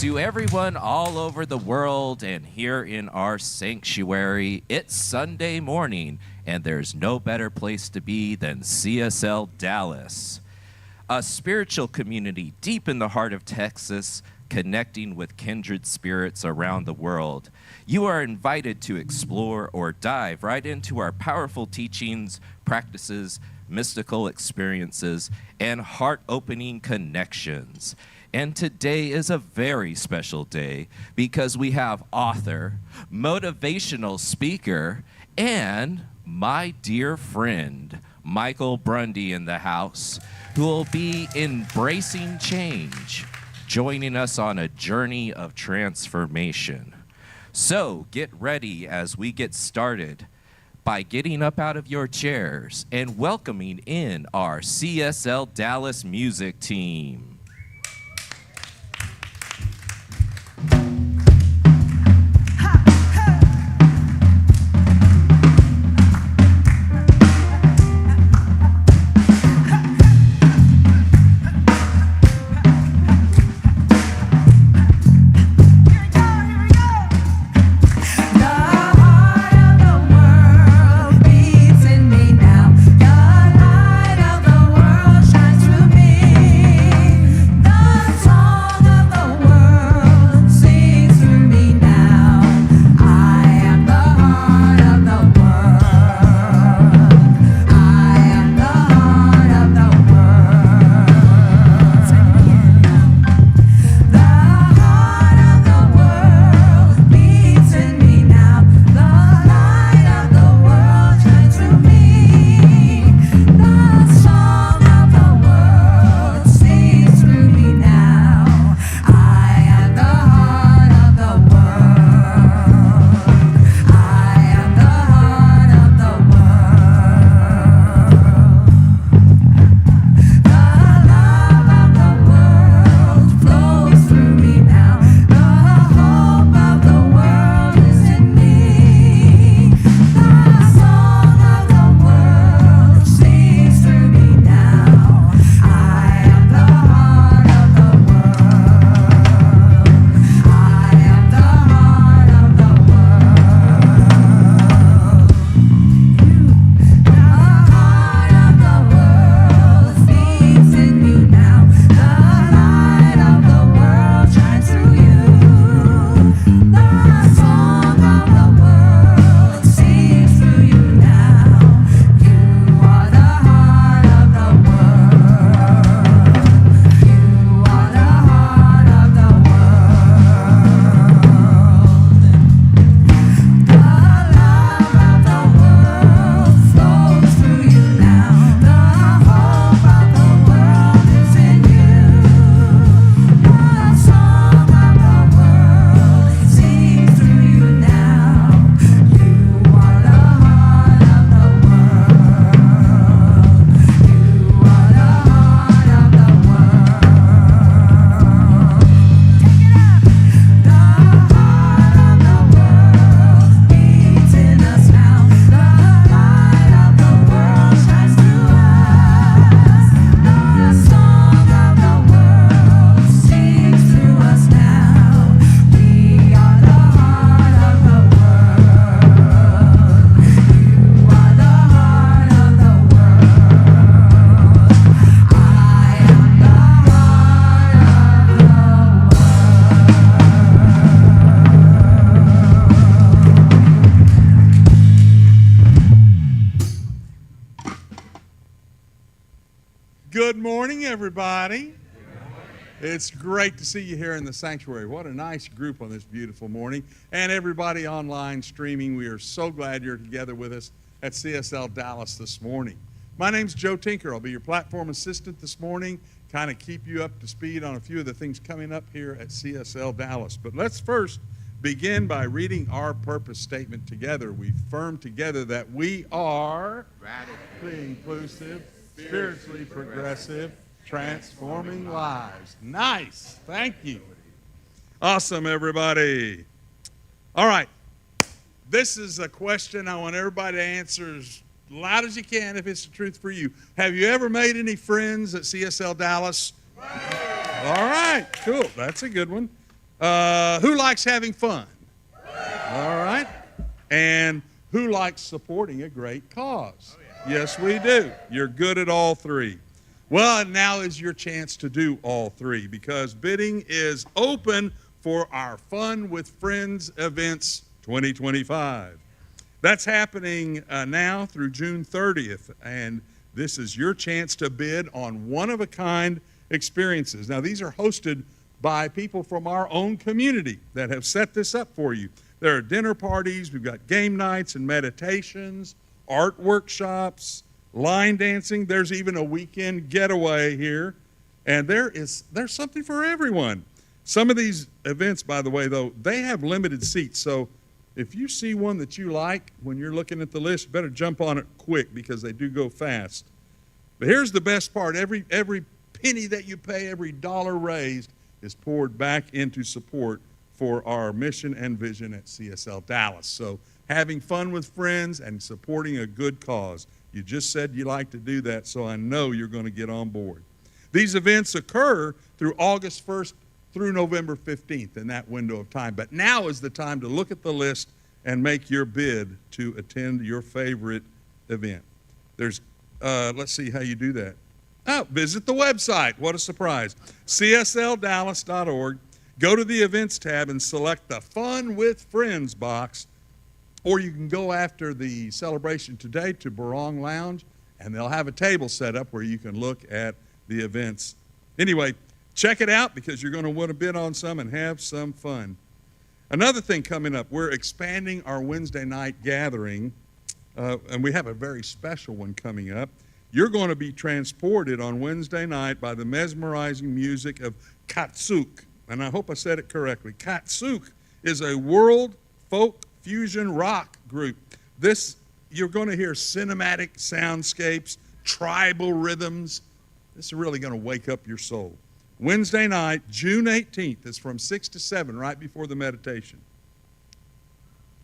To everyone all over the world and here in our sanctuary, it's Sunday morning, and there's no better place to be than CSLDallas, a spiritual community deep in the heart of Texas, connecting with kindred spirits around the world. You are invited to explore or dive right into our powerful teachings, practices, mystical experiences, and heart-opening connections. And today is a very special day because we have author, motivational speaker, and my dear friend, Michael Brundy in the house, who will be embracing change, joining us on a journey of transformation. So get ready as we get started by getting up out of your chairs and welcoming in our CSLDallas music team. Good morning, everybody. It's great to see you here in the sanctuary. What a nice group on this beautiful morning. And everybody online streaming, we are so glad you're together with us at CSL Dallas this morning. My name's Joe Tinker. I'll be your platform assistant this morning, kind of keep you up to speed on a few of the things coming up here at CSL Dallas. But let's first begin by reading our purpose statement together. We affirm together that we are radically inclusive, spiritually progressive, transforming lives. Nice. Thank you. Awesome, everybody. All right. This is a question I want everybody to answer as loud as you can if it's the truth for you. Have you ever made any friends at CSL Dallas? All right. Cool. That's a good one. Who likes having fun? All right. And who likes supporting a great cause? Yes, we do. You're good at all three. Well, now is your chance to do all three because bidding is open for our Fun with Friends events 2025. That's happening now through June 30th, and this is your chance to bid on one-of-a-kind experiences. Now, these are hosted by people from our own community that have set this up for you. There are dinner parties, we've got game nights and meditations, art workshops, line dancing. There's even a weekend getaway here, and there's something for everyone. Some of these events, by the way, though, they have limited seats, so if you see one that you like when you're looking at the list, you better jump on it quick because they do go fast. But here's the best part. Every penny that you pay, every dollar raised is poured back into support for our mission and vision at CSL Dallas. So having fun with friends and supporting a good cause. You just said you like to do that, so I know you're going to get on board. These events occur through August 1st through November 15th in that window of time. But now is the time to look at the list and make your bid to attend your favorite event. There's, let's see how you do that. Oh, visit the website. What a surprise. CSLDallas.org. Go to the events tab and select the Fun with Friends box. Or you can go after the celebration today to Barong Lounge, and they'll have a table set up where you can look at the events. Anyway, check it out because you're going to want to bid on some and have some fun. Another thing coming up, we're expanding our Wednesday night gathering, and we have a very special one coming up. You're going to be transported on Wednesday night by the mesmerizing music of Katsuk, and I hope I said it correctly. Katsuk is a world folk fusion rock group. You're going to hear cinematic soundscapes, tribal rhythms. This is really going to wake up your soul. Wednesday night, June 18th, is from 6 to 7, right before the meditation.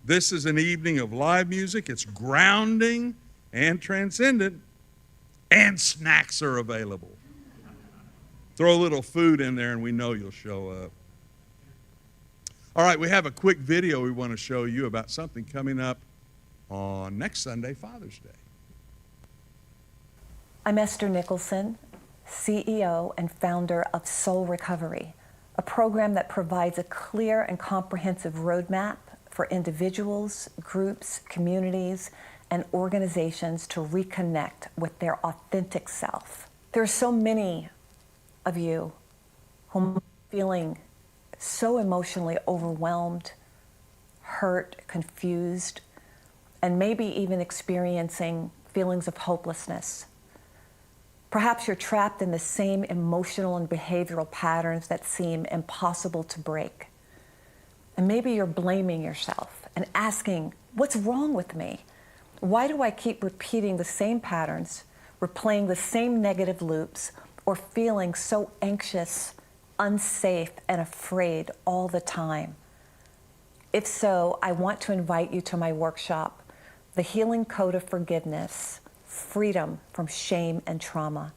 This is an evening of live music. It's grounding and transcendent, and snacks are available. Throw a little food in there and we know you'll show up. All right, we have a quick video we want to show you about something coming up on next Sunday, Father's Day. I'm Esther Nicholson, CEO and founder of Soul Recovery, a program that provides a clear and comprehensive roadmap for individuals, groups, communities, and organizations to reconnect with their authentic self. There are so many of you who are feeling so emotionally overwhelmed, hurt, confused, and maybe even experiencing feelings of hopelessness. Perhaps you're trapped in the same emotional and behavioral patterns that seem impossible to break. And maybe you're blaming yourself and asking, what's wrong with me? Why do I keep repeating the same patterns, replaying the same negative loops, or feeling so anxious, unsafe, and afraid all the time? If so, I want to invite you to my workshop, The Healing Code of Forgiveness, Freedom from Shame and Trauma.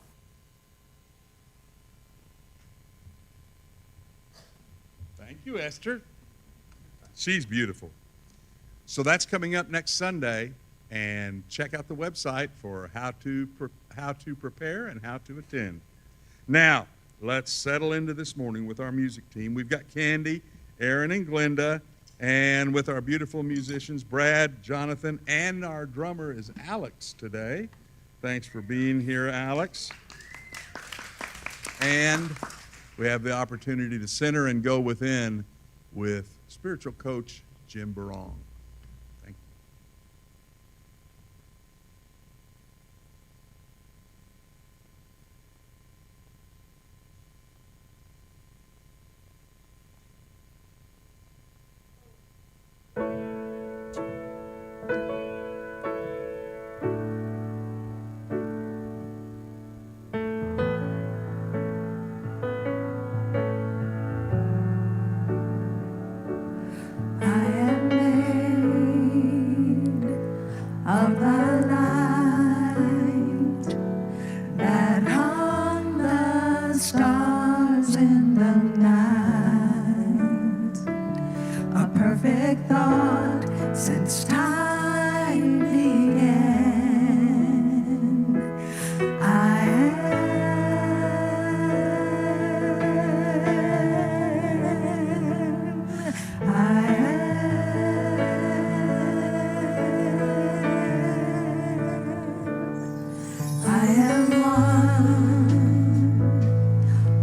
Thank you, Esther. She's beautiful. So that's coming up next Sunday, and check out the website for how to prepare and how to attend. Now, let's settle into this morning with our music team. We've got Candy, Aaron, and Glenda, and with our beautiful musicians, Brad, Jonathan, and our drummer is Alex today. Thanks for being here, Alex. And we have the opportunity to center and go within with spiritual coach Jim Barong. Thank you. Stars in the night. since time began. I am one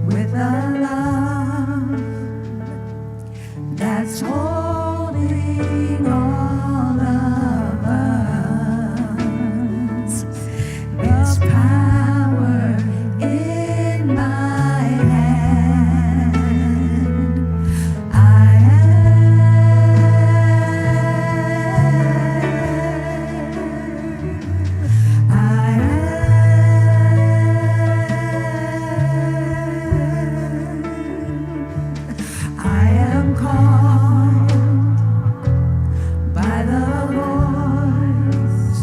with the love that's holding all of us. There's power in my hand. I am called by the voice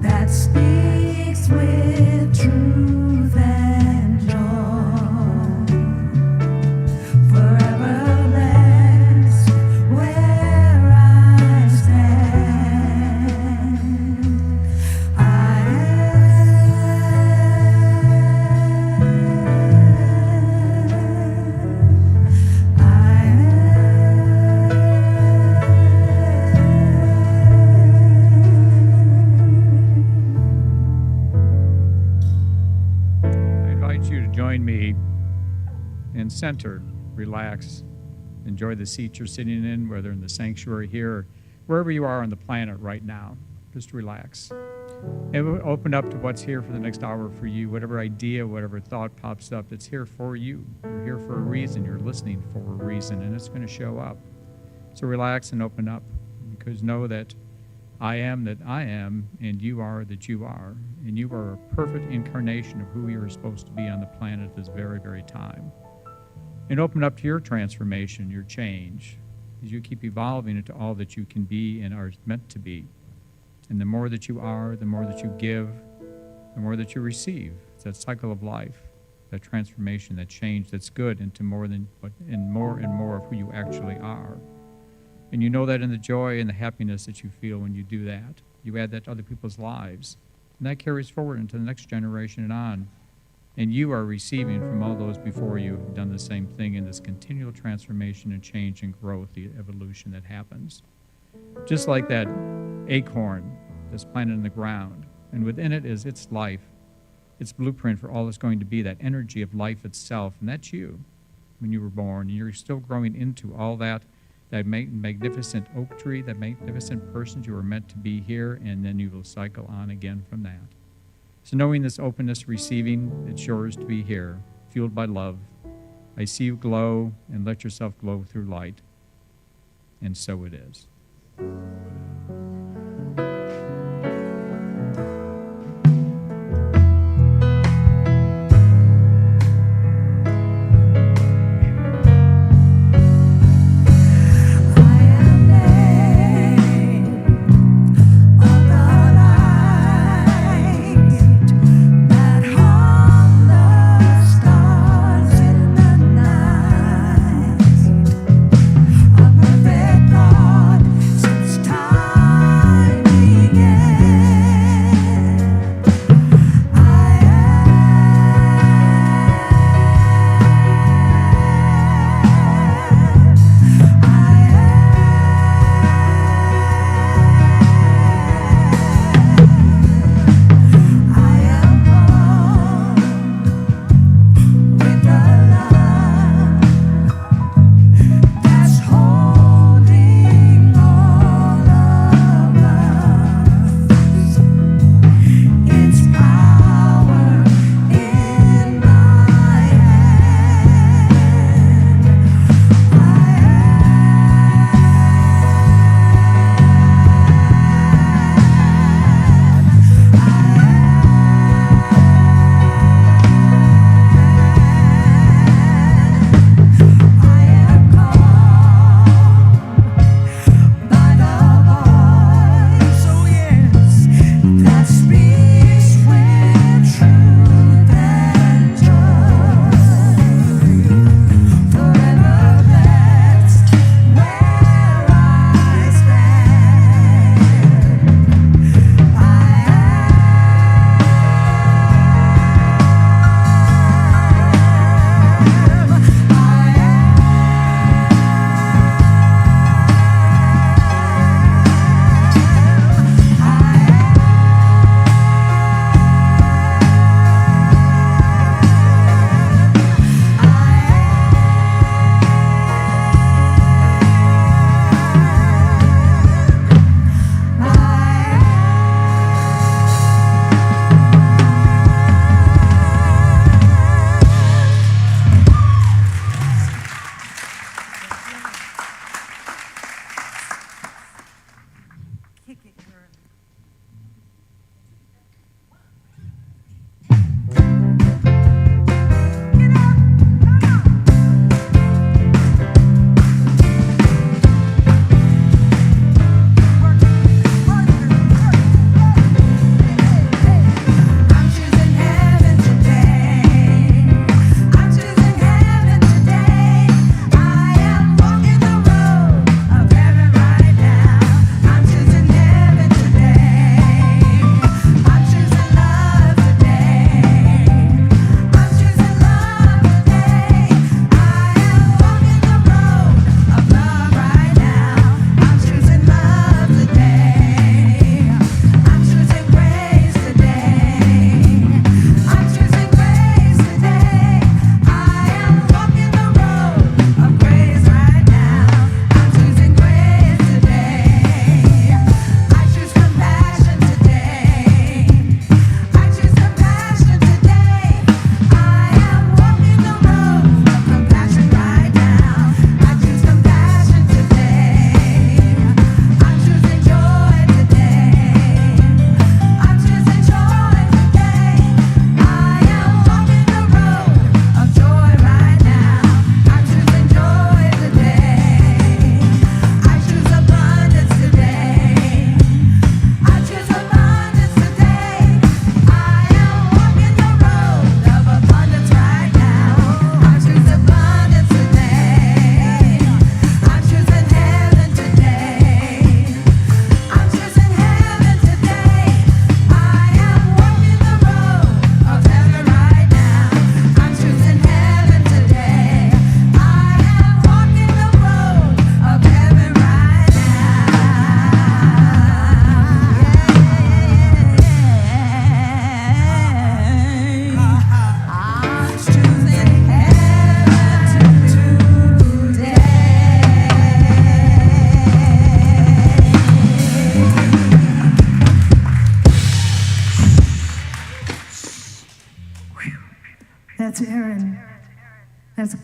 that speaks with truth and joy. Forever blessed where I stand. I invite you to join me and center, relax, enjoy the seat you're sitting in, whether in the sanctuary here or wherever you are on the planet right now. Just relax. And we'll open up to what's here for the next hour for you. Whatever idea, whatever thought pops up, it's here for you. You're here for a reason. You're listening for a reason, and it's going to show up. So relax and open up, because know that I am that I am, and you are that you are. And you are a perfect incarnation of who you are supposed to be on the planet at this very, very time. And open up to your transformation, your change, as you keep evolving into all that you can be and are meant to be. And the more that you are, the more that you give, the more that you receive. It's that cycle of life, that transformation, that change that's good into more than and more of who you actually are. And you know that in the joy and the happiness that you feel when you do that. You add that to other people's lives. And that carries forward into the next generation and on. And you are receiving from all those before you who've done the same thing in this continual transformation and change and growth, the evolution that happens. Just like that acorn that's planted in the ground. And within it is its life, its blueprint for all that's going to be, that energy of life itself. And that's you when you were born. And you're still growing into all that magnificent oak tree, that magnificent person you were meant to be here, and then you will cycle on again from that. So knowing this openness, receiving, it's yours to be here, fueled by love. I see you glow, and let yourself glow through light. And so it is. Time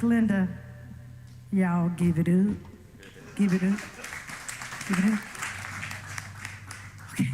Glenda, y'all give it up. Give it up. Give it up. Okay.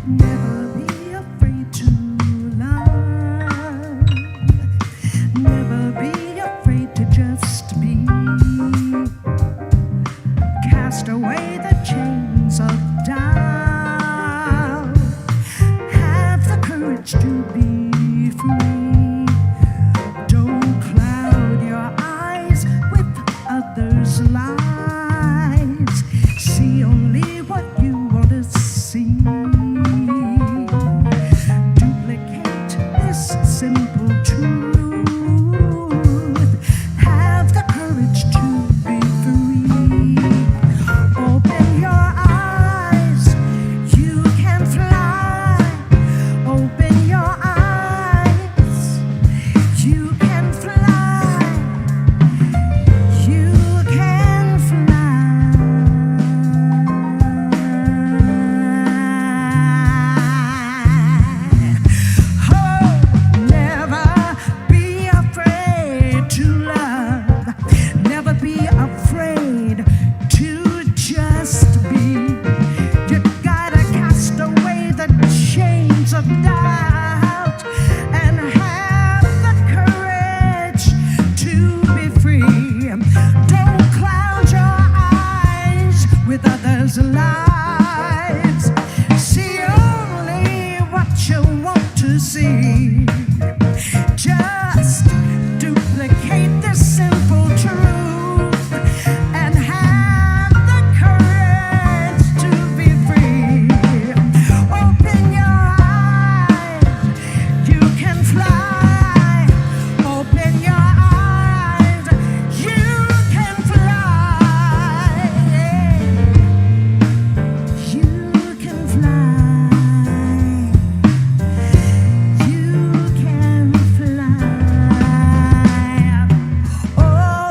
Never be afraid to love. Never be afraid to just be. Cast away the chains of doubt. Have the courage to be free. Don't cloud your eyes with others' lies. See only what you want to see. Duplicate this simple truth. Have the courage to be free. Open your eyes, you can fly. Open your eyes, you can fly. You can fly. Oh, never be afraid to love. Never be afraid to just be. You gotta cast away the chains of doubt and have the courage to be free. Don't cloud your eyes with others' lives. See only what you want to see. Just duplicate this simple truth and have the courage to be free. Open your eyes, you can fly. Open your eyes, you can fly. You can fly. You can fly. Oh,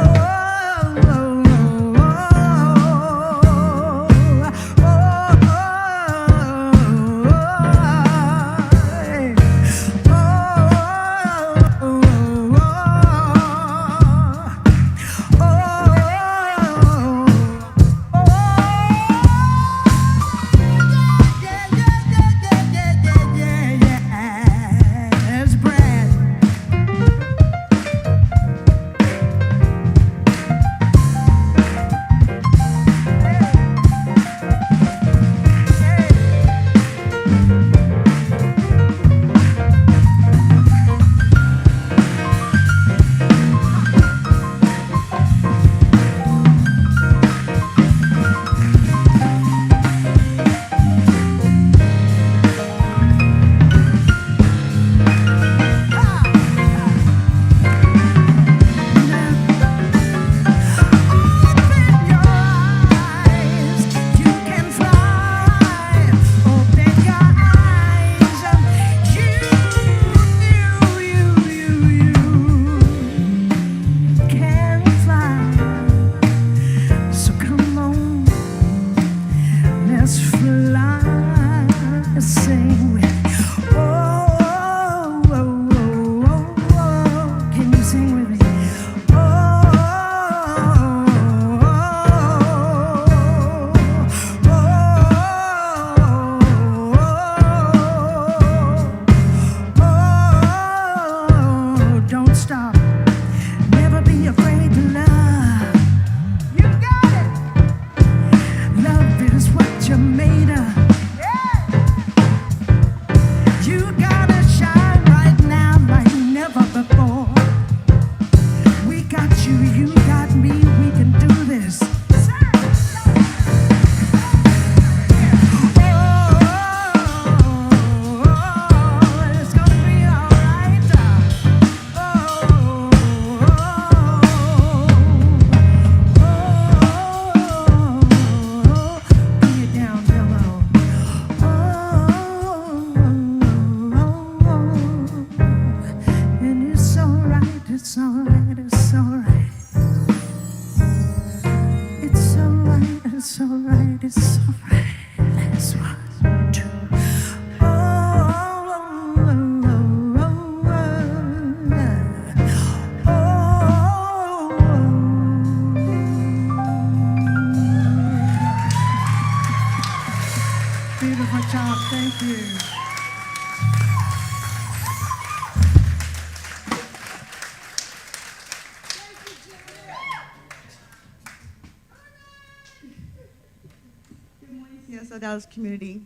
Dallas community,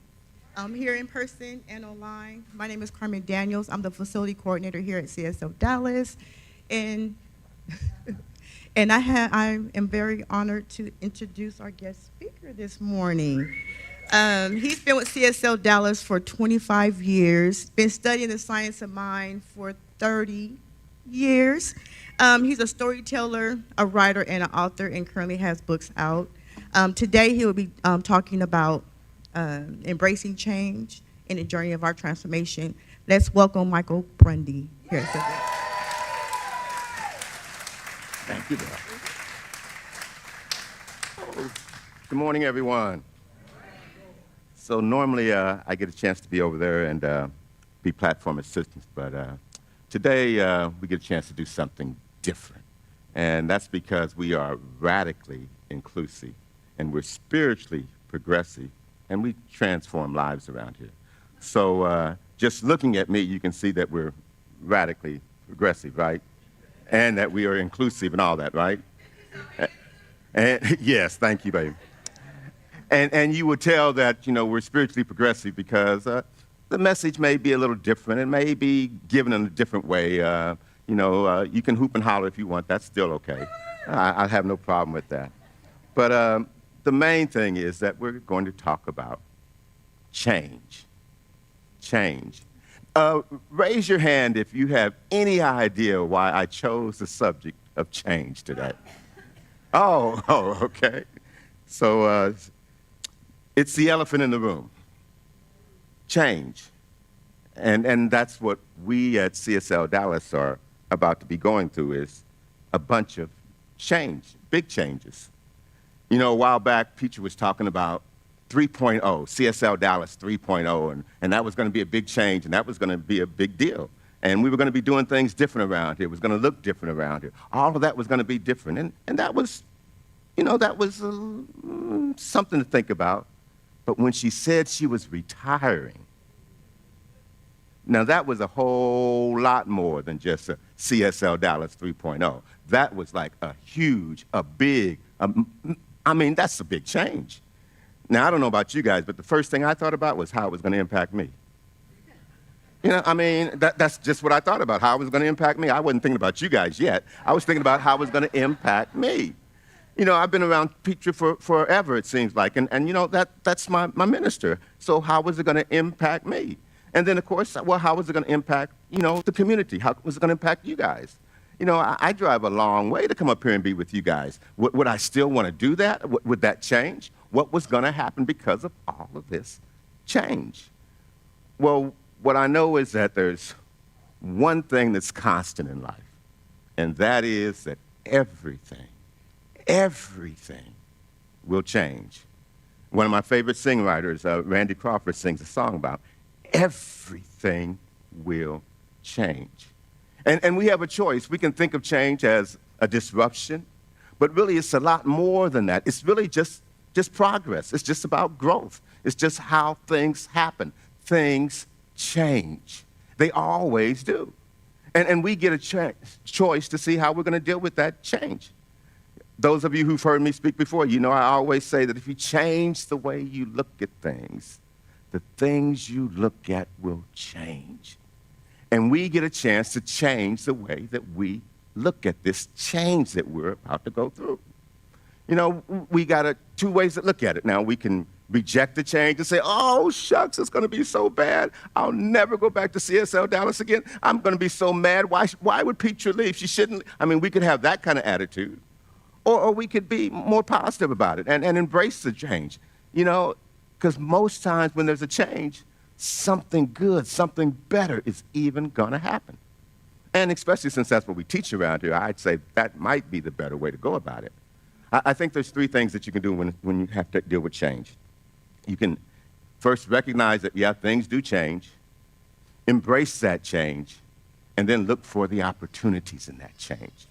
here in person and online. My name is Carmen Daniels. I'm the facility coordinator here at CSL Dallas, and I am very honored to introduce our guest speaker this morning. He's been with CSL Dallas for 25 years, been studying the science of mind for 30 years. He's a storyteller, a writer, and an author, and currently has books out. Today he will be talking about embracing change in the journey of our transformation. Let's welcome Michael Brundy here at CSL. Thank you, Dad. Oh, good morning, everyone. So normally I get a chance to be over there and be platform assistants, but today we get a chance to do something different. And that's because we are radically inclusive, and we're spiritually progressive, and we transform lives around here. So just looking at me, you can see that we're radically progressive, right? And that we are inclusive and all that, right? And yes, thank you, baby. And you would tell that, you know, we're spiritually progressive because the message may be a little different. It may be given in a different way. You can hoop and holler if you want. That's still okay. I have no problem with that. But the main thing is that we're going to talk about change. Change. Raise your hand if you have any idea why I chose the subject of change today. Oh, okay. So it's the elephant in the room. Change. And that's what we at CSL Dallas are about to be going through, is a bunch of change, big changes. You know, a while back, Peter was talking about 3.0, CSL Dallas 3.0, and that was going to be a big change, and that was going to be a big deal. And we were going to be doing things different around here. It was going to look different around here. All of that was going to be different. And that was, something to think about. But when she said she was retiring, now that was a whole lot more than just a CSL Dallas 3.0. That was like a huge, a big, that's a big change. Now, I don't know about you guys, but the first thing I thought about was how it was going to impact me. That's just what I thought about, how it was going to impact me. I wasn't thinking about you guys yet. I was thinking about how it was going to impact me. You know, I've been around Petra for forever, it seems like, and that's my minister. So how was it going to impact me? And then, of course, well, how was it going to impact, the community? How was it going to impact you guys? I drive a long way to come up here and be with you guys. Would I still want to do that? Would that change? What was going to happen because of all of this change? Well, what I know is that there's one thing that's constant in life, and that is that everything will change. One of my favorite songwriters, Randy Crawford, sings a song about everything will change. And we have a choice. We can think of change as a disruption, but really it's a lot more than that. It's really just progress. It's just about growth. It's just how things happen. Things change. They always do. And we get a choice to see how we're going to deal with that change. Those of you who've heard me speak before, I always say that if you change the way you look at things, the things you look at will change. And we get a chance to change the way that we look at this change that we're about to go through. We got two ways to look at it. Now, we can reject the change and say, oh, shucks, it's going to be so bad. I'll never go back to CSL Dallas again. I'm going to be so mad. Why would Petra leave? She shouldn't. We could have that kind of attitude. Or we could be more positive about it and embrace the change. Because most times when there's a change, something good, something better is even going to happen. And especially since that's what we teach around here, I'd say that might be the better way to go about it. I think there's three things that you can do when you have to deal with change. You can first recognize that, yeah, things do change, embrace that change, and then look for the opportunities in that change.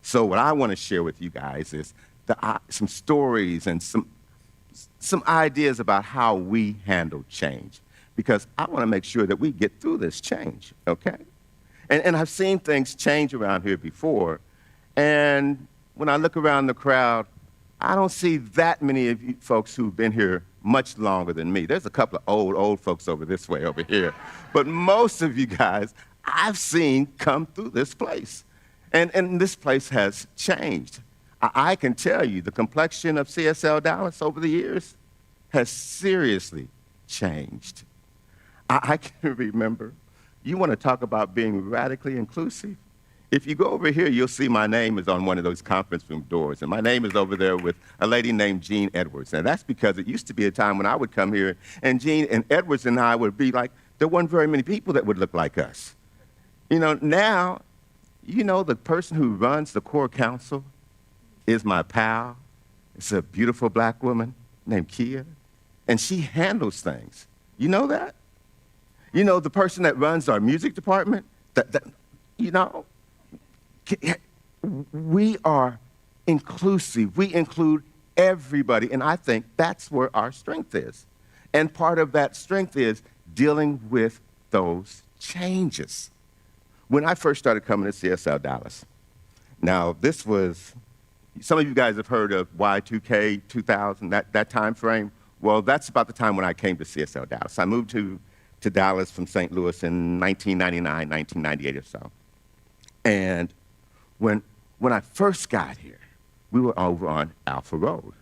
So what I want to share with you guys is some stories and some ideas about how we handle change, because I want to make sure that we get through this change, okay? And I've seen things change around here before, and when I look around the crowd, I don't see that many of you folks who've been here much longer than me. There's a couple of old folks over this way over here. But most of you guys I've seen come through this place. And this place has changed. I can tell you the complexion of CSLDallas over the years has seriously changed. I can remember, you want to talk about being radically inclusive? If you go over here, you'll see my name is on one of those conference room doors, and my name is over there with a lady named Jean Edwards. And that's because it used to be a time when I would come here, and Jean and Edwards and I would be like, there weren't very many people that would look like us. Now, the person who runs the core council is my pal. It's a beautiful black woman named Kia, and she handles things. You know that? The person that runs our music department, we are inclusive. We include everybody, and I think that's where our strength is. And part of that strength is dealing with those changes. When I first started coming to CSLDallas, now this was, some of you guys have heard of Y2K, 2000, that time frame. Well, that's about the time when I came to CSLDallas. I moved to Dallas from St. Louis in 1999, 1998 or so. And when I first got here, we were over on Alpha Road.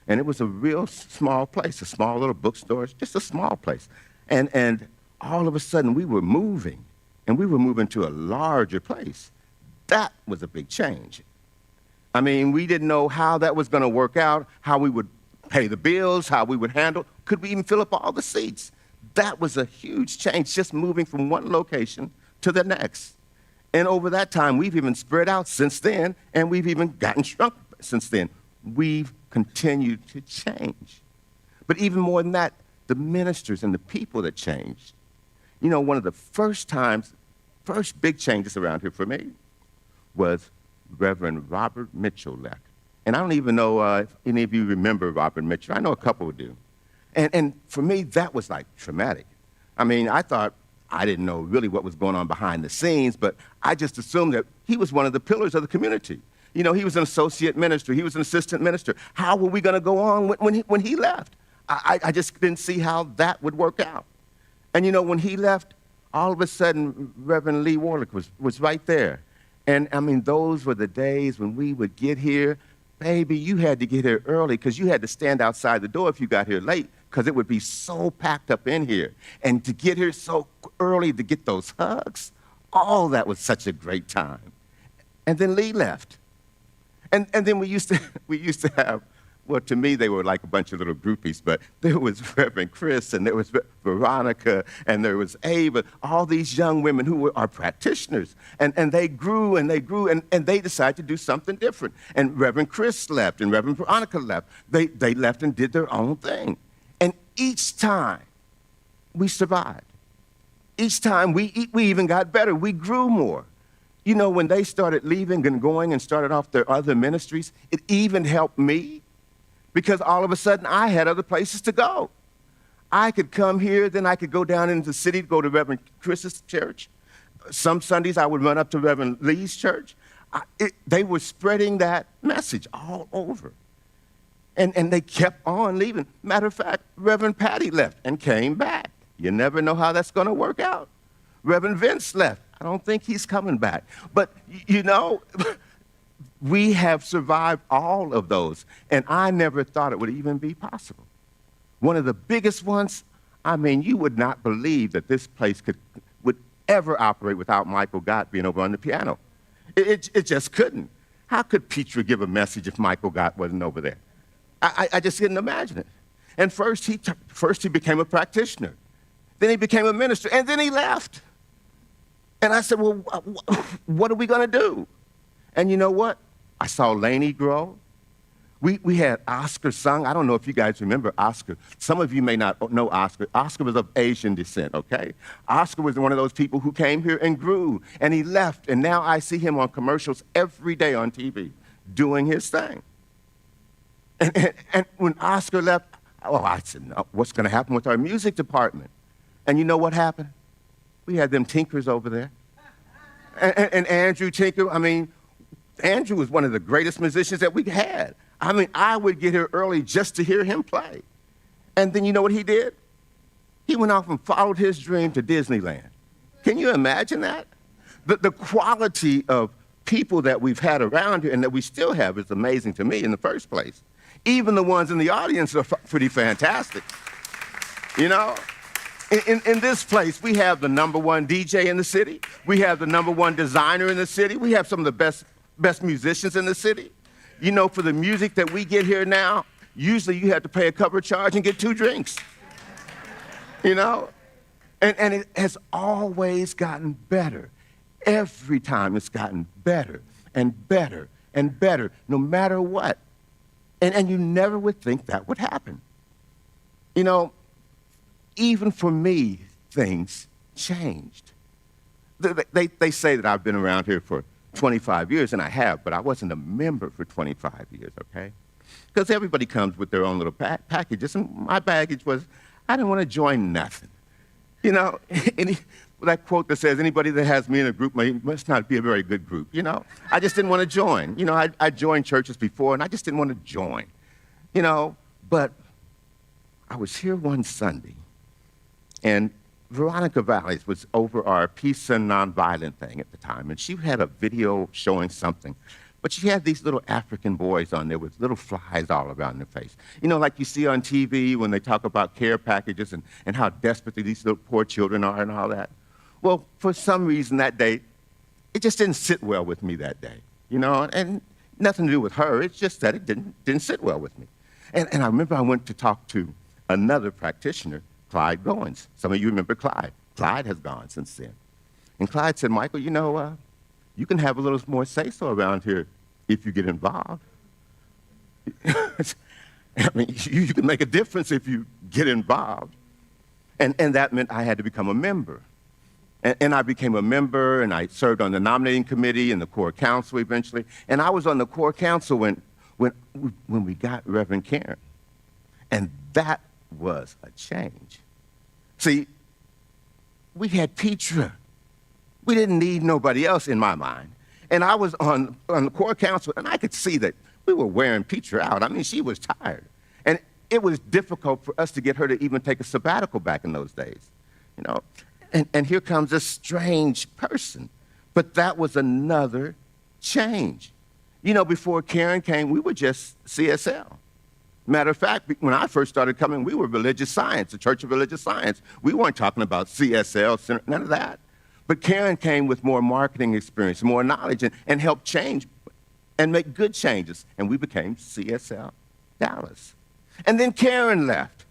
And it was a real small place, a small little bookstore, just a small place. And all of a sudden, we were moving, and we were moving to a larger place. That was a big change. I mean, we didn't know how that was going to work out, how we would pay the bills, how we would handle, could we even fill up all the seats? That was a huge change, just moving from one location to the next. And over that time, we've even spread out since then, and we've even gotten shrunk since then. We've continued to change. But even more than that, the ministers and the people that changed. One of the first big changes around here for me was Reverend Robert Mitchell left. And I don't even know if any of you remember Robert Mitchell. I know a couple do. And for me, that was like traumatic. I mean, I didn't know really what was going on behind the scenes, but I just assumed that he was one of the pillars of the community. He was an associate minister. He was an assistant minister. How were we going to go on when he left? I just didn't see how that would work out. And when he left, all of a sudden, Reverend Lee Warlick was right there. And I mean, those were the days when we would get here. Baby, you had to get here early because you had to stand outside the door if you got here late because it would be so packed up in here. And to get here so early to get those hugs, that was such a great time. And then Lee left. And then we used to have, well, to me, they were like a bunch of little groupies, but there was Reverend Chris, and there was Veronica, and there was Ava, all these young women who were our practitioners. And they grew, and they decided to do something different. And Reverend Chris left, and Reverend Veronica left. They left and did their own thing. And each time, we survived. Each time, we even got better. We grew more. When they started leaving and going and started off their other ministries, it even helped me. Because all of a sudden, I had other places to go. I could come here, then I could go down into the city to go to Reverend Chris's church. Some Sundays, I would run up to Reverend Lee's church. They were spreading that message all over. And they kept on leaving. Matter of fact, Reverend Patty left and came back. You never know how that's going to work out. Reverend Vince left. I don't think he's coming back. But, we have survived all of those, and I never thought it would even be possible. One of the biggest ones, I mean, you would not believe that this place would ever operate without Michael Gott being over on the piano. It just couldn't. How could Petra give a message if Michael Gott wasn't over there? I just couldn't imagine it. And first he became a practitioner. Then he became a minister, and then he left. And I said, well, what are we going to do? And you know what? I saw Lainey grow. We had Oscar sung. I don't know if you guys remember Oscar. Some of you may not know Oscar. Oscar was of Asian descent, okay? Oscar was one of those people who came here and grew, and he left, and now I see him on commercials every day on TV doing his thing. And when Oscar left, I said, no, what's going to happen with our music department? And you know what happened? We had them tinkers over there. And Andrew Tinker, I mean, Andrew was one of the greatest musicians that we had. I mean, I would get here early just to hear him play. And then you know what he did? He went off and followed his dream to Disneyland. Can you imagine that? The quality of people that we've had around here and that we still have is amazing to me in the first place. Even the ones in the audience are pretty fantastic. You know, in this place, we have the #1 DJ in the city. We have the #1 designer in the city. We have some of the best musicians in the city. You know, for the music that we get here now, usually you have to pay a cover charge and get 2 drinks. You know? And it has always gotten better. Every time it's gotten better and better and better, no matter what. And you never would think that would happen. You know, even for me, things changed. They say that I've been around here for 25 years, and I have, but I wasn't a member for 25 years, okay? Because everybody comes with their own little packages, and my baggage was, I didn't want to join nothing. You know, that quote that says, anybody that has me in a group must not be a very good group, you know? I just didn't want to join. You know, I joined churches before, and I just didn't want to join, you know? But I was here one Sunday, and Veronica Valles was over our peace and nonviolent thing at the time, and she had a video showing something. But she had these little African boys on there with little flies all around their face. You know, like you see on TV when they talk about care packages and how desperate these little poor children are and all that. Well, for some reason that day, it just didn't sit well with me that day, you know, and nothing to do with her. It's just that it didn't sit well with me. And I remember I went to talk to another practitioner, Clyde Goins. Some of you remember Clyde. Clyde has gone since then. And Clyde said, Michael, you know, you can have a little more say-so around here if you get involved. I mean, you can make a difference if you get involved. And that meant I had to become a member. And I became a member, and I served on the nominating committee and the core council eventually. And I was on the core council when we got Reverend Karen. And that was a change. See, we had Petra. We didn't need nobody else in my mind. And I was on the core council, and I could see that we were wearing Petra out. I mean, she was tired. And it was difficult for us to get her to even take a sabbatical back in those days, you know. And here comes a strange person. But that was another change. You know, before Karen came, we were just CSL. Matter of fact, when I first started coming, we were religious science, the Church of Religious Science. We weren't talking about CSL, none of that. But Karen came with more marketing experience, more knowledge, and helped change and make good changes. And we became CSLDallas. And then Karen left.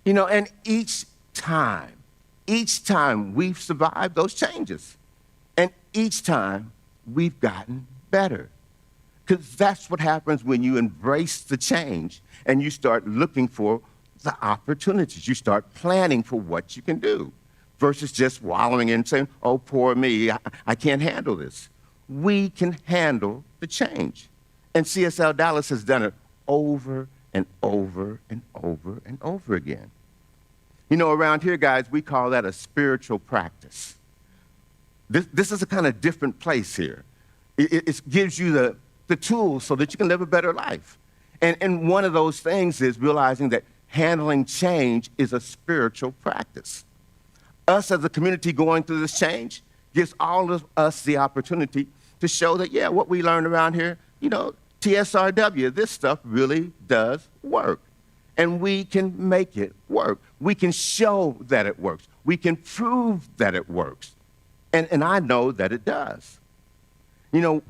You know, and each time we've survived those changes. And each time we've gotten better. Because that's what happens when you embrace the change and you start looking for the opportunities. You start planning for what you can do versus just wallowing in saying, oh, poor me, I can't handle this. We can handle the change. And CSLDallas has done it over and over and over and over again. You know, around here, guys, we call that a spiritual practice. This is a kind of different place here. It gives you the tools so that you can live a better life. And one of those things is realizing that handling change is a spiritual practice. Us as a community going through this change gives all of us the opportunity to show that, yeah, what we learned around here, you know, TSRW, this stuff really does work. And we can make it work. We can show that it works. We can prove that it works. And I know that it does. You know,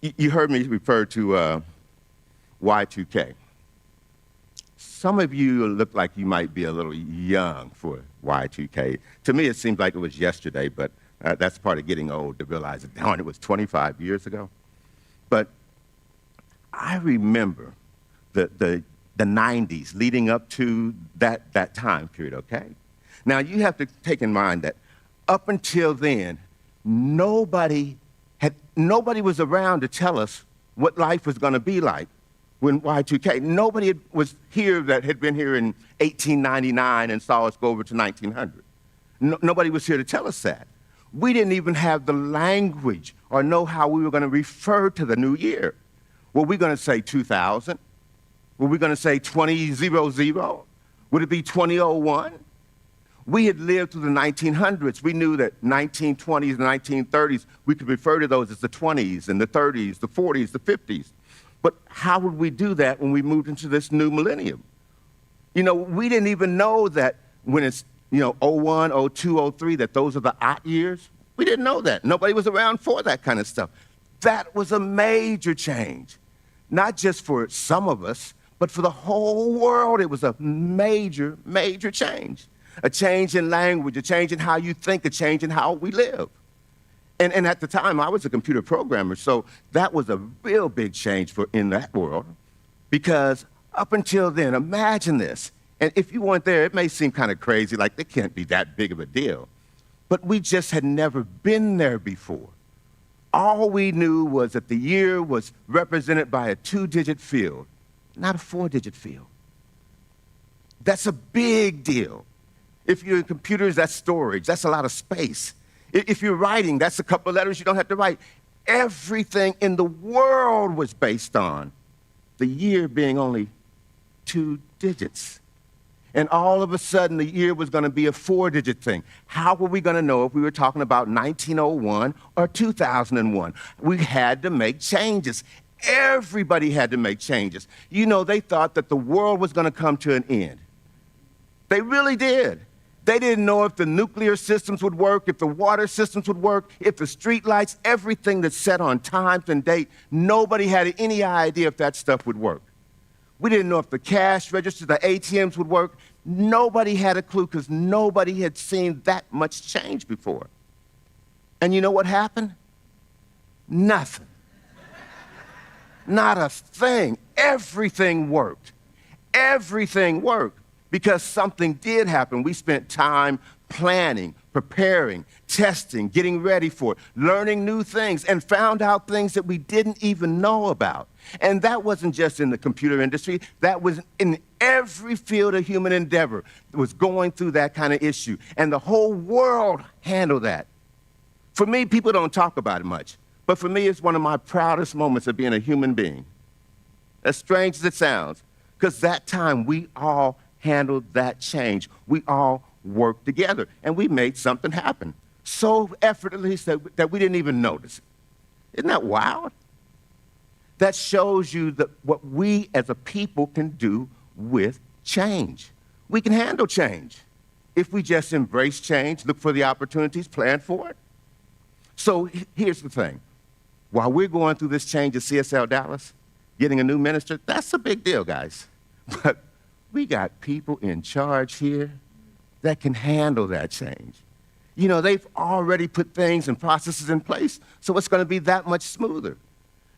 you heard me refer to Y2K. Some of you look like you might be a little young for Y2K. To me, it seems like it was yesterday, but that's part of getting old to realize that, darn, it was 25 years ago. But I remember the 90s leading up to that time period, okay? Now, you have to take in mind that up until then, nobody was around to tell us what life was going to be like when Y2K. Nobody was here that had been here in 1899 and saw us go over to 1900. Nobody was here to tell us that. We didn't even have the language or know how we were going to refer to the new year. Were we going to say 2000? Were we going to say 2000? Would it be 2001? We had lived through the 1900s. We knew that 1920s and 1930s, we could refer to those as the 20s and the 30s, the 40s, the 50s. But how would we do that when we moved into this new millennium? You know, we didn't even know that when it's, 01, 02, 03, that those are the odd years. We didn't know that. Nobody was around for that kind of stuff. That was a major change. Not just for some of us, but for the whole world. It was a major, major change. A change in language, a change in how you think, a change in how we live. And at the time, I was a computer programmer, so that was a real big change in that world. Because up until then, imagine this. And if you weren't there, it may seem kind of crazy, like it can't be that big of a deal. But we just had never been there before. All we knew was that the year was represented by a 2-digit field, not a 4-digit field. That's a big deal. If you're in computers, that's storage. That's a lot of space. If you're writing, that's a couple of letters you don't have to write. Everything in the world was based on the year being only 2 digits. And all of a sudden, the year was going to be a 4-digit thing. How were we going to know if we were talking about 1901 or 2001? We had to make changes. Everybody had to make changes. They thought that the world was going to come to an end. They really did. They didn't know if the nuclear systems would work, if the water systems would work, if the street lights, everything that's set on times and date. Nobody had any idea if that stuff would work. We didn't know if the cash registers, the ATMs would work. Nobody had a clue because nobody had seen that much change before. And you know what happened? Nothing. Not a thing. Everything worked. Everything worked. Because something did happen. We spent time planning, preparing, testing, getting ready for it, learning new things, and found out things that we didn't even know about. And that wasn't just in the computer industry. That was in every field of human endeavor that was going through that kind of issue. And the whole world handled that. For me, people don't talk about it much. But for me, it's one of my proudest moments of being a human being. As strange as it sounds, because that time we all handled that change. We all worked together, and we made something happen so effortlessly that we didn't even notice it. Isn't that wild? That shows you what we as a people can do with change. We can handle change if we just embrace change, look for the opportunities, plan for it. So here's the thing. While we're going through this change at CSLDallas, getting a new minister, that's a big deal, guys. But we got people in charge here that can handle that change. They've already put things and processes in place, so it's going to be that much smoother.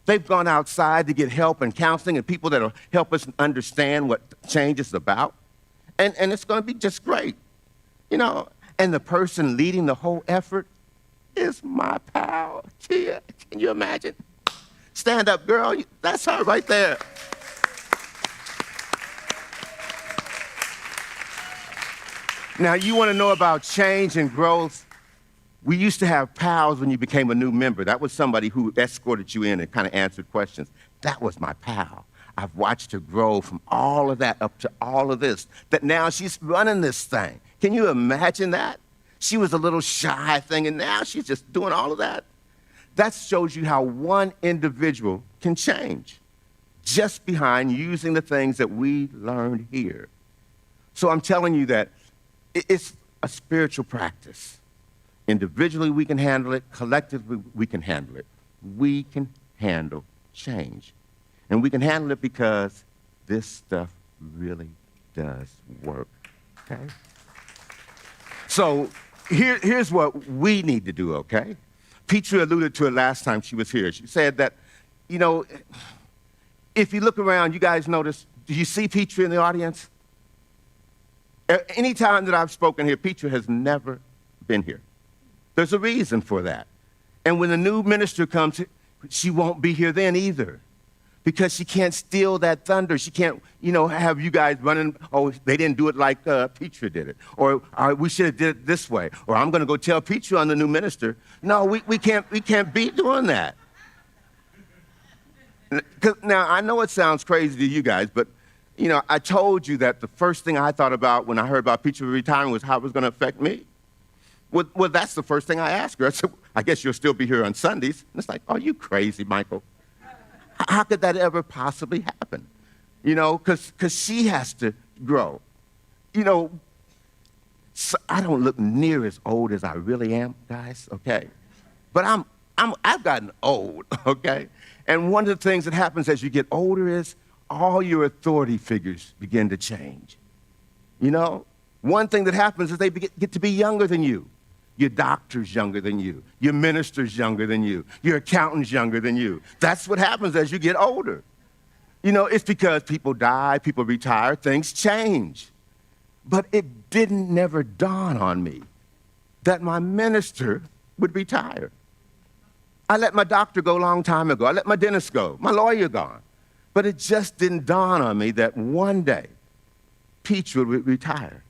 They've gone outside to get help and counseling and people that will help us understand what change is about. And it's going to be just great. And the person leading the whole effort is my pal, Tia. Can you imagine? Stand up, girl. That's her right there. Now, you want to know about change and growth? We used to have pals when you became a new member. That was somebody who escorted you in and kind of answered questions. That was my pal. I've watched her grow from all of that up to all of this, that now she's running this thing. Can you imagine that? She was a little shy thing, and now she's just doing all of that. That shows you how one individual can change just behind using the things that we learned here. So I'm telling you that it's a spiritual practice. Individually, we can handle it. Collectively, we can handle it. We can handle change. And we can handle it because this stuff really does work, okay? So here's what we need to do, okay? Petra alluded to it last time she was here. She said that, if you look around, you guys notice, do you see Petra in the audience? Any time that I've spoken here, Petra has never been here. There's a reason for that. And when the new minister comes, she won't be here then either. Because she can't steal that thunder. She can't, have you guys running, oh, they didn't do it like Petra did it. Or we should have did it this way. Or I'm going to go tell Petra I'm the new minister. No, we can't be doing that. Now, I know it sounds crazy to you guys, but You know, I told you that the first thing I thought about when I heard about Peach retiring was how it was going to affect me. Well, that's the first thing I asked her. I said, I guess you'll still be here on Sundays. And it's like, are you crazy, Michael? How could that ever possibly happen? You know, because she has to grow. You know, so I don't look near as old as I really am, guys, okay? But I've gotten old, okay? And one of the things that happens as you get older is all your authority figures begin to change. You know, one thing that happens is they get to be younger than you. Your doctor's younger than you. Your minister's younger than you. Your accountant's younger than you. That's what happens as you get older. You know, it's because people die, people retire, things change. But it didn't never dawn on me that my minister would retire. I let my doctor go a long time ago. I let my dentist go, my lawyer gone. But it just didn't dawn on me that one day Peach would retire.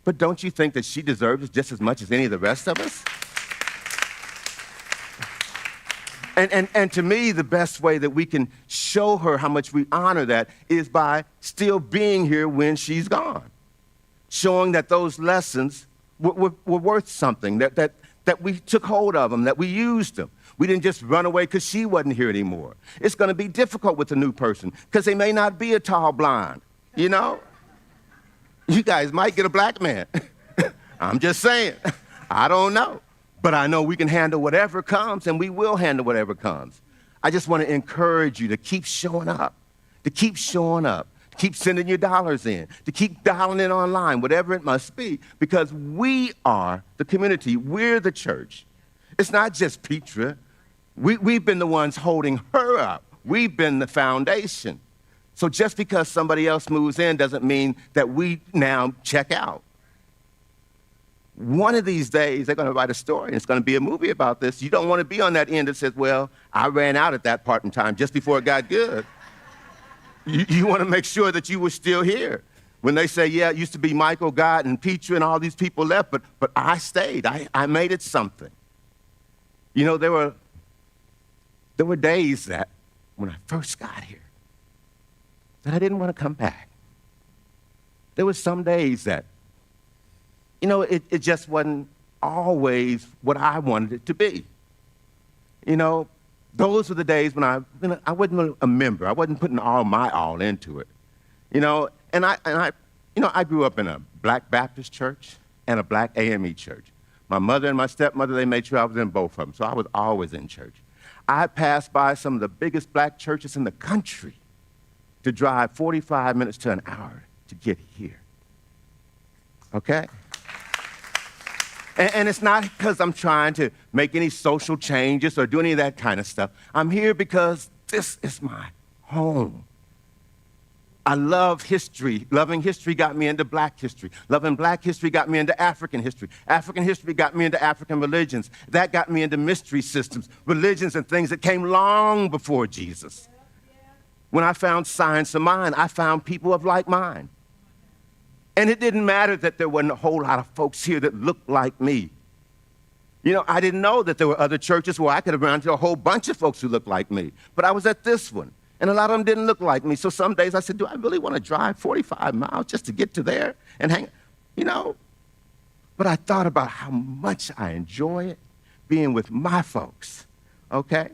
But don't you think that she deserves it just as much as any of the rest of us? And to me, the best way that we can show her how much we honor that is by still being here when she's gone. Showing that those lessons were worth something, that we took hold of them, that we used them. We didn't just run away because she wasn't here anymore. It's going to be difficult with a new person because they may not be a tall blonde, you know? You guys might get a black man. I'm just saying. I don't know. But I know we can handle whatever comes, and we will handle whatever comes. I just want to encourage you to keep showing up, to keep showing up. Keep sending your dollars in, to keep dialing in online, whatever it must be, because we are the community. We're the church. It's not just Petra. We've been the ones holding her up. We've been the foundation. So just because somebody else moves in doesn't mean that we now check out. One of these days, they're going to write a story, and it's going to be a movie about this. You don't want to be on that end that says, well, I ran out at that part in time just before it got good. You want to make sure that you were still here. When they say, yeah, it used to be Michael, God, and Petra, and all these people left, but I stayed. I made it something. You know, there were days that when I first got here that I didn't want to come back. There were some days that, you know, it just wasn't always what I wanted it to be. You know, those were the days when I wasn't a member. I wasn't putting my all into it. You know, and I grew up in a black Baptist church and a black AME church. My mother and my stepmother, they made sure I was in both of them, so I was always in church. I passed by some of the biggest black churches in the country to drive 45 minutes to an hour to get here. Okay? And it's not because I'm trying to make any social changes or do any of that kind of stuff. I'm here because this is my home. I love history. Loving history got me into black history. Loving black history got me into African history. African history got me into African religions. That got me into mystery systems, religions and things that came long before Jesus. When I found science of mind, I found people of like mind. And it didn't matter that there wasn't a whole lot of folks here that looked like me. You know, I didn't know that there were other churches where I could have run into a whole bunch of folks who looked like me. But I was at this one, and a lot of them didn't look like me. So some days I said, do I really want to drive 45 miles just to get to there and hang, you know? But I thought about how much I enjoy it being with my folks, okay?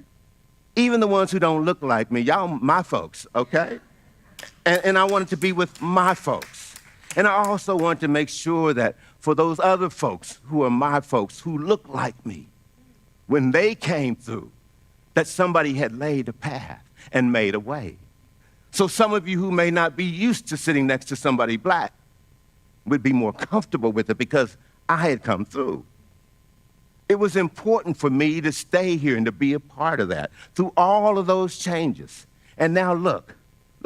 Even the ones who don't look like me, y'all my folks, okay? And I wanted to be with my folks. And I also want to make sure that for those other folks who are my folks, who look like me, when they came through, that somebody had laid a path and made a way. So some of you who may not be used to sitting next to somebody black would be more comfortable with it because I had come through. It was important for me to stay here and to be a part of that through all of those changes. And now look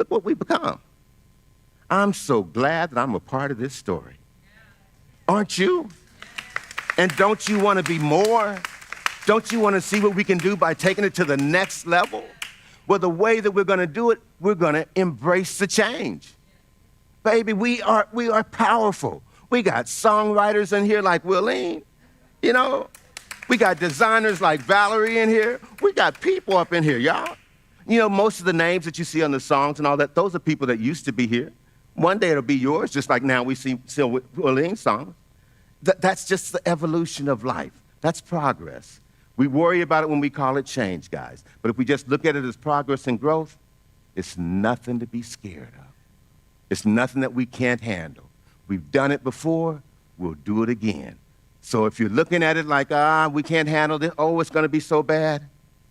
what we've become. I'm so glad that I'm a part of this story. Aren't you? And don't you want to be more? Don't you want to see what we can do by taking it to the next level? Well, the way that we're going to do it, we're going to embrace the change. Baby, we are powerful. We got songwriters in here like Willene, you know. We got designers like Valerie in here. We got people up in here, y'all. You know, most of the names that you see on the songs and all that, those are people that used to be here. One day it'll be yours, just like now we see Willing's songs. That's just the evolution of life. That's progress. We worry about it when we call it change, guys. But if we just look at it as progress and growth, it's nothing to be scared of. It's nothing that we can't handle. We've done it before, we'll do it again. So if you're looking at it like, we can't handle this, it's going to be so bad,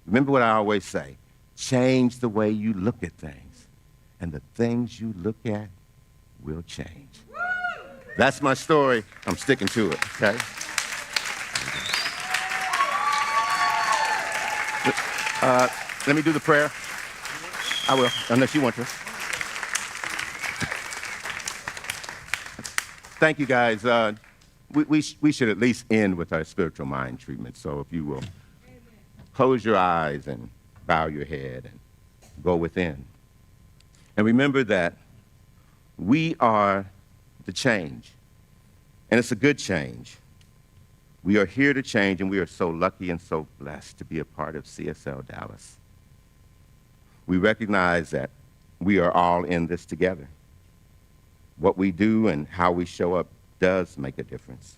remember what I always say, change the way you look at things, and the things you look at will change. That's my story. I'm sticking to it, okay? Let me do the prayer. I will, unless you want to. Thank you, guys. We should at least end with our spiritual mind treatment. So if you will close your eyes and bow your head and go within. And remember that we are the change. And it's a good change. We are here to change, and we are so lucky and so blessed to be a part of CSL Dallas. We recognize that we are all in this together. What we do and how we show up does make a difference.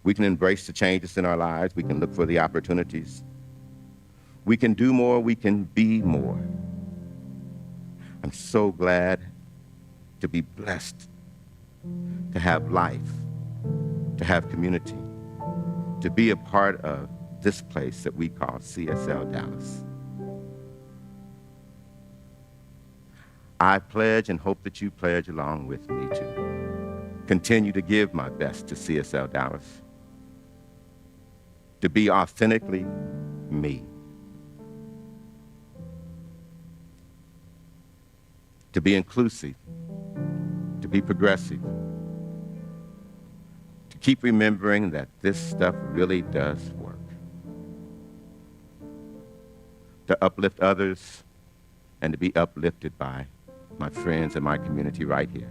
We can embrace the changes in our lives. We can look for the opportunities. We can do more. We can be more. I'm so glad to be blessed, to have life, to have community, to be a part of this place that we call CSL Dallas. I pledge and hope that you pledge along with me to continue to give my best to CSL Dallas, to be authentically me, to be inclusive, to be progressive, to keep remembering that this stuff really does work, to uplift others and to be uplifted by my friends and my community right here.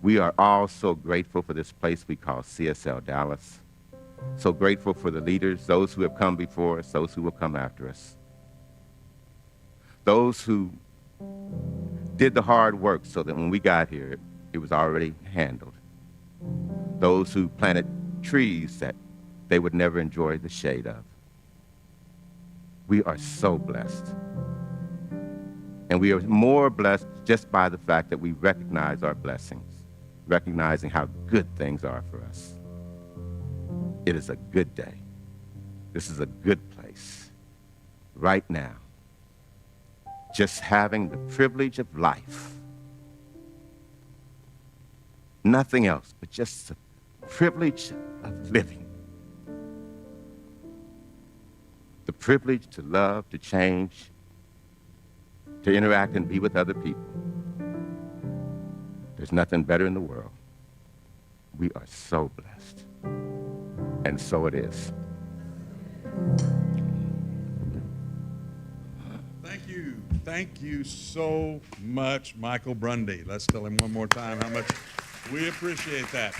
We are all so grateful for this place we call CSL Dallas, so grateful for the leaders, those who have come before us, those who will come after us, those who did the hard work so that when we got here, it was already handled, those who planted trees that they would never enjoy the shade of. We are so blessed. And we are more blessed just by the fact that we recognize our blessings, recognizing how good things are for us. It is a good day. This is a good place. Right now, just having the privilege of life. Nothing else, but just the privilege of living. The privilege to love, to change, to interact and be with other people. There's nothing better in the world. We are so blessed. And so it is. Thank you. Thank you so much, Michael Brundy. Let's tell him one more time how much we appreciate that.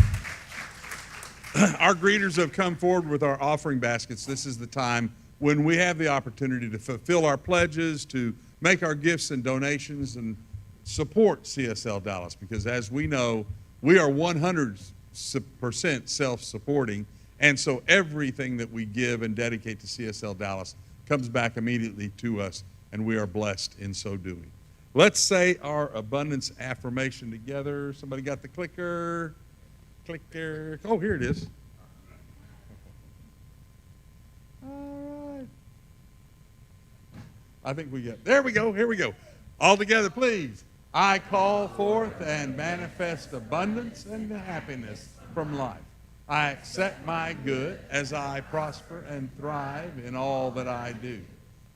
Our greeters have come forward with our offering baskets. This is the time when we have the opportunity to fulfill our pledges, to make our gifts and donations, and support CSL Dallas, because as we know, we are 100% self-supporting, and so everything that we give and dedicate to CSL Dallas comes back immediately to us, and we are blessed in so doing. Let's say our abundance affirmation together. Somebody got the clicker? Clicker. Oh, here it is. All right. I think we get, there we go, here we go. All together, please. I call forth and manifest abundance and happiness from life. I accept my good as I prosper and thrive in all that I do.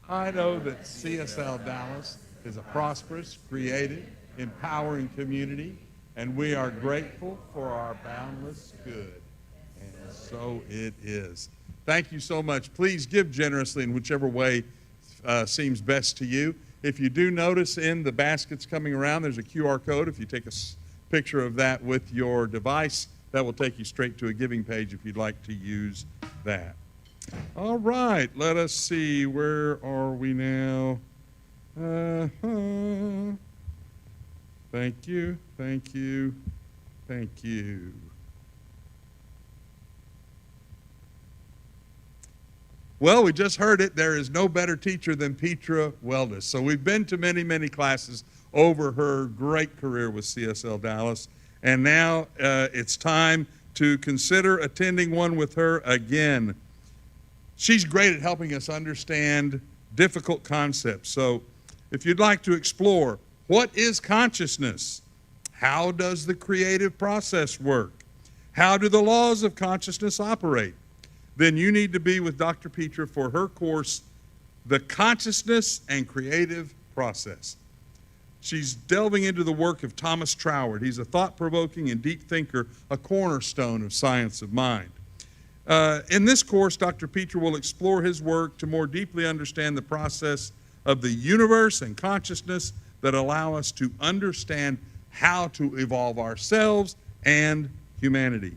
I know that CSL Dallas is a prosperous, creative, empowering community, and we are grateful for our boundless good. And so it is. Thank you so much. Please give generously in whichever way seems best to you. If you do notice in the baskets coming around, there's a QR code. If you take a picture of that with your device, that will take you straight to a giving page if you'd like to use that. All right, let us see. Where are we now? Thank you, thank you, thank you. Well, we just heard it. There is no better teacher than Petra Wellness. So we've been to many, many classes over her great career with CSL Dallas. And now it's time to consider attending one with her again. She's great at helping us understand difficult concepts. So if you'd like to explore, what is consciousness? How does the creative process work? How do the laws of consciousness operate? Then you need to be with Dr. Petra for her course, The Consciousness and Creative Process. She's delving into the work of Thomas Troward. He's a thought-provoking and deep thinker, a cornerstone of science of mind. In this course, Dr. Petra will explore his work to more deeply understand the process of the universe and consciousness that allow us to understand how to evolve ourselves and humanity.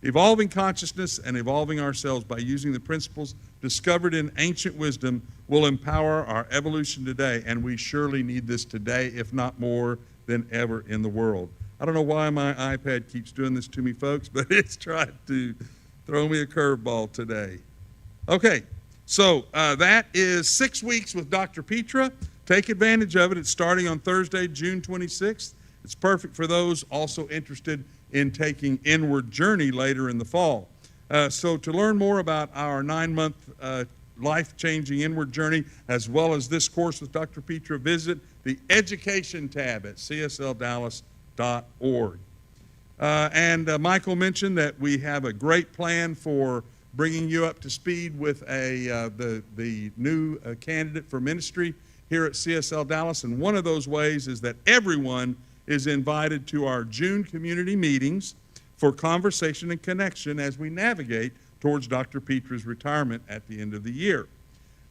Evolving consciousness and evolving ourselves by using the principles discovered in ancient wisdom will empower our evolution today, and we surely need this today, if not more than ever in the world. I don't know why my iPad keeps doing this to me, folks, but it's tried to throw me a curveball today. Okay, so that is 6 weeks with Dr. Petra. Take advantage of it. It's starting on Thursday, June 26th. It's perfect for those also interested in taking Inward Journey later in the fall. So to learn more about our 9-month life-changing Inward Journey, as well as this course with Dr. Petra, visit the Education tab at CSLDallas.org. And Michael mentioned that we have a great plan for bringing you up to speed with the new candidate for ministry here at CSL Dallas. And one of those ways is that everyone is invited to our June community meetings for conversation and connection as we navigate towards Dr. Petra's retirement at the end of the year.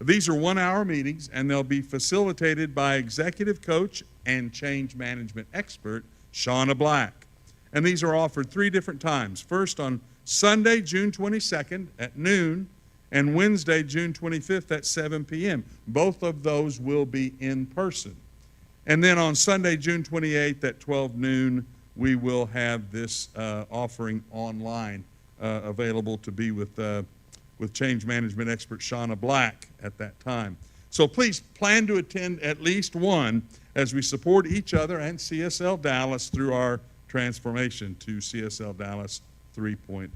These are 1-hour meetings, and they'll be facilitated by executive coach and change management expert Shauna Black. And these are offered 3 different times. First on Sunday, June 22nd at noon, and Wednesday, June 25th at 7 p.m. Both of those will be in person. And then on Sunday, June 28th at 12 noon, we will have this offering online available to be with change management expert Shauna Black at that time. So please plan to attend at least one as we support each other and CSL Dallas through our transformation to CSL Dallas 3.0.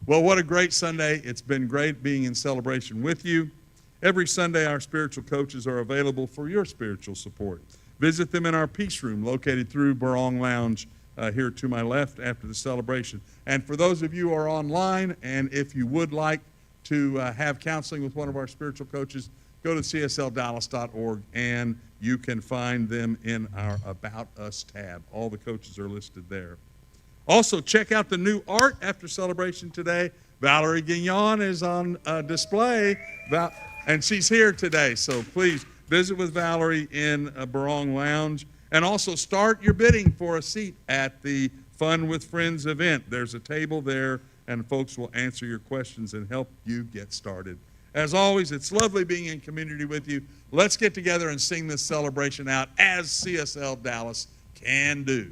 Well, what a great Sunday. It's been great being in celebration with you. Every Sunday, our spiritual coaches are available for your spiritual support. Visit them in our Peace Room located through Barong Lounge here to my left after the celebration. And for those of you who are online, and if you would like to have counseling with one of our spiritual coaches, go to CSLDallas.org and you can find them in our About Us tab. All the coaches are listed there. Also, check out the new art after celebration today. Valerie Guignon is on display, and she's here today. So please visit with Valerie in Barong Lounge. And also start your bidding for a seat at the Fun with Friends event. There's a table there, and folks will answer your questions and help you get started. As always, it's lovely being in community with you. Let's get together and sing this celebration out as CSL Dallas can do.